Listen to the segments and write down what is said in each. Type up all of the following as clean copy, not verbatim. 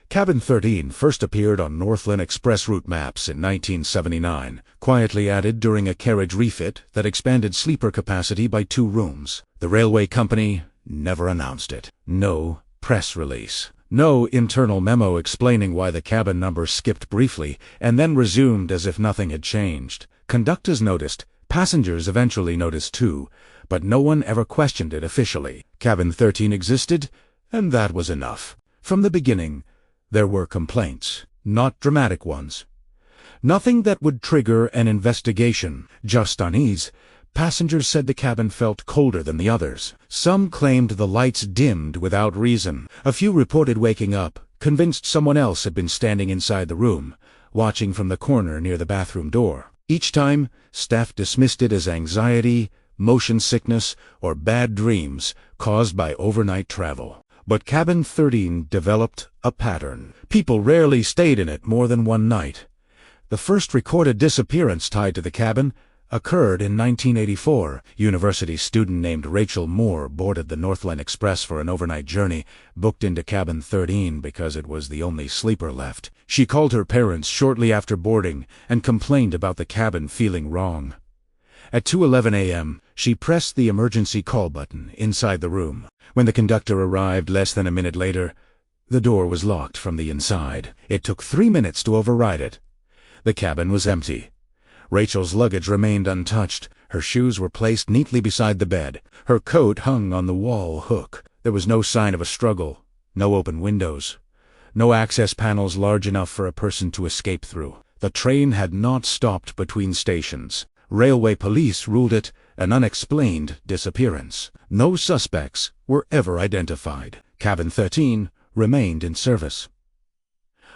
Cabin 13 first appeared on Northland Express route maps in 1979, quietly added during a carriage refit that expanded sleeper capacity by 2 rooms. The railway company never announced it. No press release. No internal memo explaining why the cabin number skipped briefly and then resumed as if nothing had changed. Conductors noticed, passengers eventually noticed too, but no one ever questioned it officially. Cabin 13 existed, and that was enough. From the beginning, there were complaints, not dramatic ones. Nothing that would trigger an investigation, just unease. Passengers said the cabin felt colder than the others. Some claimed the lights dimmed without reason. A few reported waking up, convinced someone else had been standing inside the room, watching from the corner near the bathroom door. Each time, staff dismissed it as anxiety, motion sickness, or bad dreams caused by overnight travel. But Cabin 13 developed a pattern. People rarely stayed in it more than one night. The first recorded disappearance tied to the cabin occurred in 1984. University student named Rachel Moore boarded the Northland Express for an overnight journey, booked into Cabin 13 because it was the only sleeper left. She called her parents shortly after boarding and complained about the cabin feeling wrong. At 2:11 a.m., she pressed the emergency call button inside the room. When the conductor arrived less than a minute later, the door was locked from the inside. It took 3 minutes to override it. The cabin was empty. Rachel's luggage remained untouched. Her shoes were placed neatly beside the bed. Her coat hung on the wall hook. There was no sign of a struggle, no open windows, no access panels large enough for a person to escape through. The train had not stopped between stations. Railway police ruled it an unexplained disappearance. No suspects were ever identified. Cabin 13 remained in service.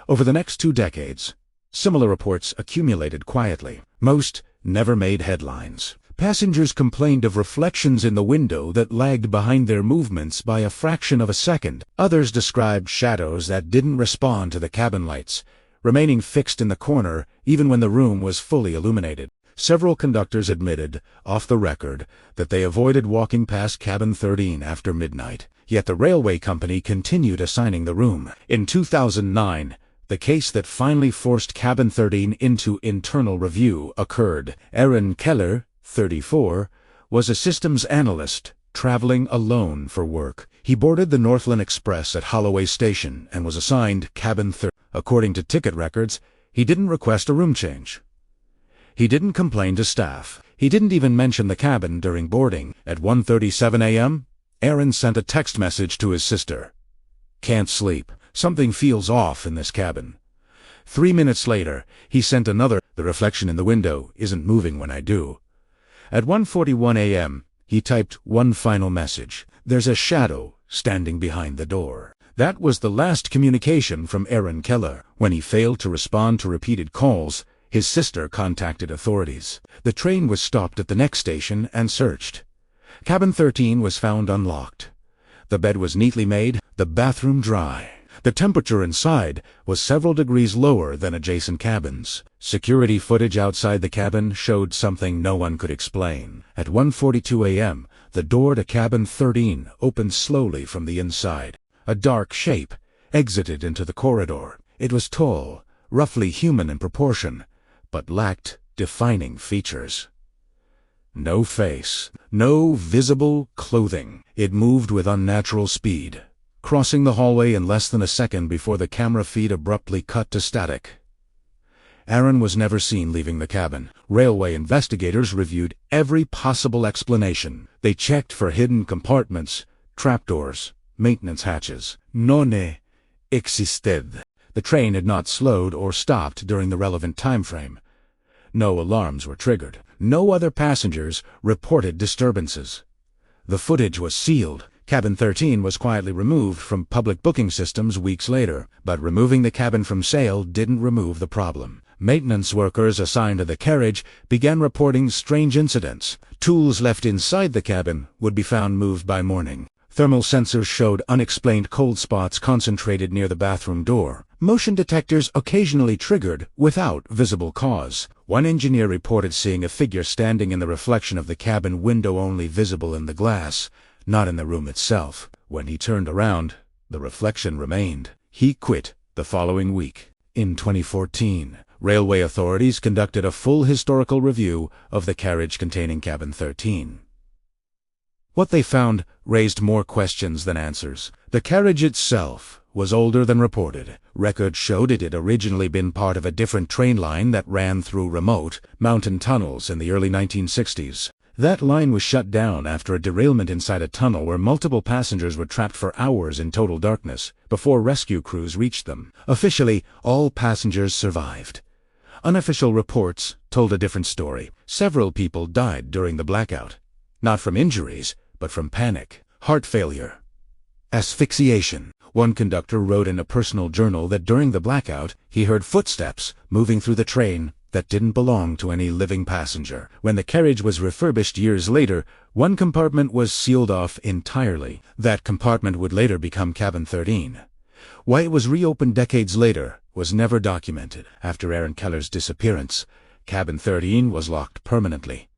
Over the next 2 decades, similar reports accumulated quietly. Most never made headlines. Passengers complained of reflections in the window that lagged behind their movements by a fraction of a second. Others described shadows that didn't respond to the cabin lights, remaining fixed in the corner even when the room was fully illuminated. Several conductors admitted, off the record, that they avoided walking past Cabin 13 after midnight. Yet the railway company continued assigning the room. In 2009, the case that finally forced Cabin 13 into internal review occurred. Aaron Keller, 34, was a systems analyst traveling alone for work. He boarded the Northland Express at Holloway Station and was assigned Cabin 13. According to ticket records, he didn't request a room change. He didn't complain to staff. He didn't even mention the cabin during boarding. At 1:37 a.m., Aaron sent a text message to his sister. "Can't sleep. Something feels off in this cabin." 3 minutes later, he sent another. "The reflection in the window isn't moving when I do." At 1:41 a.m., he typed one final message. "There's a shadow standing behind the door." That was the last communication from Aaron Keller. When he failed to respond to repeated calls, his sister contacted authorities. The train was stopped at the next station and searched. Cabin 13 was found unlocked. The bed was neatly made, the bathroom dry. The temperature inside was several degrees lower than adjacent cabins. Security footage outside the cabin showed something no one could explain. At 1:42 a.m., the door to Cabin 13 opened slowly from the inside. A dark shape exited into the corridor. It was tall, roughly human in proportion, but lacked defining features. No face, no visible clothing. It moved with unnatural speed, crossing the hallway in less than a second before the camera feed abruptly cut to static. Aaron was never seen leaving the cabin. Railway investigators reviewed every possible explanation. They checked for hidden compartments, trapdoors, maintenance hatches. Non existed. The train had not slowed or stopped during the relevant time frame. No alarms were triggered. No other passengers reported disturbances. The footage was sealed. Cabin 13 was quietly removed from public booking systems weeks later, but removing the cabin from sale didn't remove the problem. Maintenance workers assigned to the carriage began reporting strange incidents. Tools left inside the cabin would be found moved by morning. Thermal sensors showed unexplained cold spots concentrated near the bathroom door. Motion detectors occasionally triggered without visible cause. One engineer reported seeing a figure standing in the reflection of the cabin window, only visible in the glass, not in the room itself. When he turned around, the reflection remained. He quit the following week. In 2014, railway authorities conducted a full historical review of the carriage containing cabin 13. What they found raised more questions than answers. The carriage itself was older than reported. Records showed it had originally been part of a different train line that ran through remote mountain tunnels in the early 1960s. That line was shut down after a derailment inside a tunnel where multiple passengers were trapped for hours in total darkness before rescue crews reached them. Officially, all passengers survived. Unofficial reports told a different story. Several people died during the blackout, not from injuries, but from panic, heart failure, asphyxiation. One conductor wrote in a personal journal that during the blackout, he heard footsteps moving through the train that didn't belong to any living passenger. When the carriage was refurbished years later, one compartment was sealed off entirely. That compartment would later become cabin 13. Why it was reopened decades later was never documented. After Aaron Keller's disappearance, cabin 13 was locked permanently.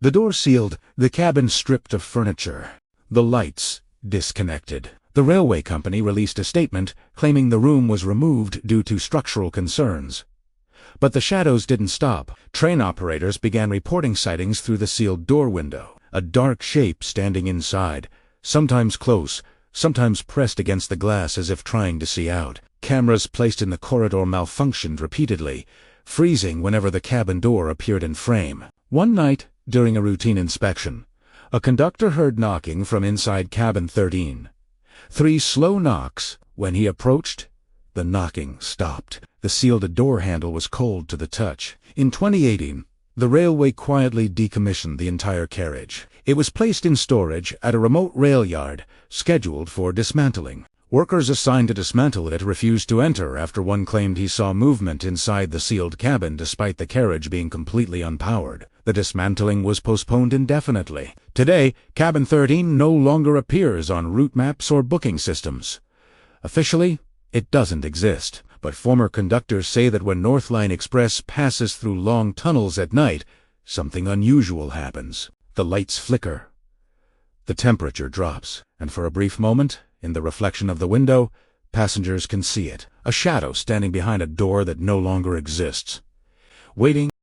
The door sealed, the cabin stripped of furniture, the lights disconnected. The railway company released a statement claiming the room was removed due to structural concerns. But the shadows didn't stop. Train operators began reporting sightings through the sealed door window. A dark shape standing inside, sometimes close, sometimes pressed against the glass as if trying to see out. Cameras placed in the corridor malfunctioned repeatedly, freezing whenever the cabin door appeared in frame. One night, during a routine inspection, a conductor heard knocking from inside cabin 13. 3 slow knocks. When he approached, the knocking stopped. The sealed door handle was cold to the touch. In 2018, the railway quietly decommissioned the entire carriage. It was placed in storage at a remote rail yard, scheduled for dismantling. Workers assigned to dismantle it refused to enter after one claimed he saw movement inside the sealed cabin despite the carriage being completely unpowered. The dismantling was postponed indefinitely. Today, cabin 13 no longer appears on route maps or booking systems. Officially, it doesn't exist, but former conductors say that when North Line Express passes through long tunnels at night, something unusual happens. The lights flicker, the temperature drops, and for a brief moment, in the reflection of the window, passengers can see it, a shadow standing behind a door that no longer exists, waiting